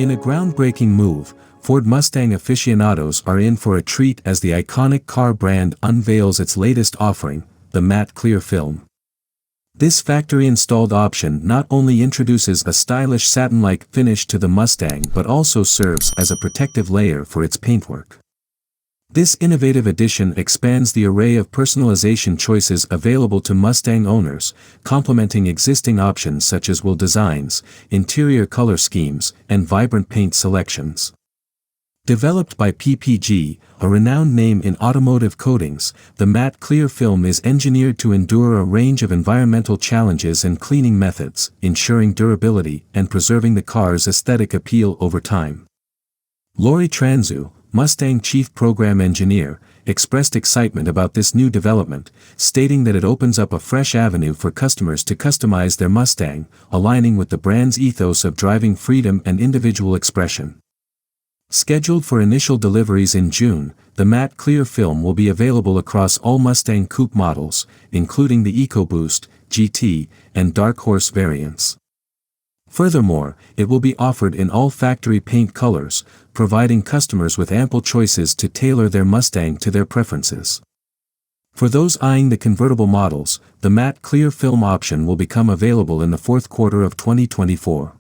In a groundbreaking move, Ford Mustang aficionados are in for a treat as the iconic car brand unveils its latest offering, the matte clear film. This factory-installed option not only introduces a stylish satin-like finish to the Mustang but also serves as a protective layer for its paintwork. This innovative addition expands the array of personalization choices available to Mustang owners, complementing existing options such as wheel designs, interior color schemes, and vibrant paint selections. Developed by PPG, a renowned name in automotive coatings, the matte clear film is engineered to endure a range of environmental challenges and cleaning methods, ensuring durability and preserving the car's aesthetic appeal over time. Lori Tranzu, Mustang Chief Program Engineer, expressed excitement about this new development, stating that it opens up a fresh avenue for customers to customize their Mustang, aligning with the brand's ethos of driving freedom and individual expression. Scheduled for initial deliveries in June, the matte clear film will be available across all Mustang Coupe models, including the EcoBoost, GT, and Dark Horse variants. Furthermore, it will be offered in all factory paint colors, providing customers with ample choices to tailor their Mustang to their preferences. For those eyeing the convertible models, the matte clear film option will become available in the fourth quarter of 2024.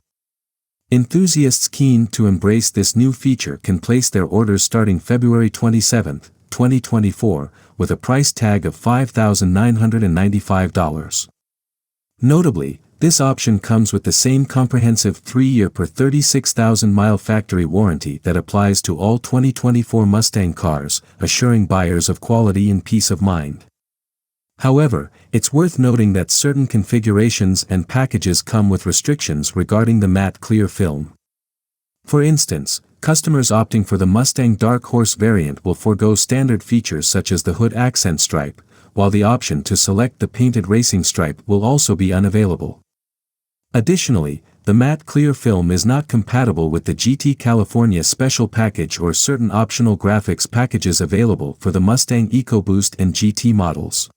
Enthusiasts keen to embrace this new feature can place their orders starting February 27, 2024, with a price tag of $5,995. Notably, this option comes with the same comprehensive 3-year per 36,000-mile factory warranty that applies to all 2024 Mustang cars, assuring buyers of quality and peace of mind. However, it's worth noting that certain configurations and packages come with restrictions regarding the matte clear film. For instance, customers opting for the Mustang Dark Horse variant will forego standard features such as the hood accent stripe, while the option to select the painted racing stripe will also be unavailable. Additionally, the matte clear film is not compatible with the GT California Special Package or certain optional graphics packages available for the Mustang EcoBoost and GT models.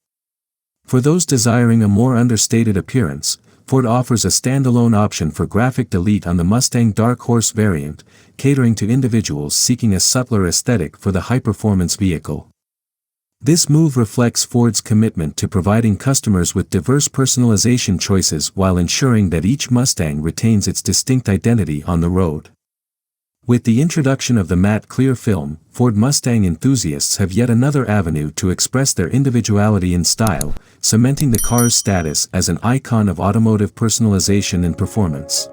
For those desiring a more understated appearance, Ford offers a standalone option for graphic delete on the Mustang Dark Horse variant, catering to individuals seeking a subtler aesthetic for the high-performance vehicle. This move reflects Ford's commitment to providing customers with diverse personalization choices while ensuring that each Mustang retains its distinct identity on the road. With the introduction of the matte clear film, Ford Mustang enthusiasts have yet another avenue to express their individuality and style, cementing the car's status as an icon of automotive personalization and performance.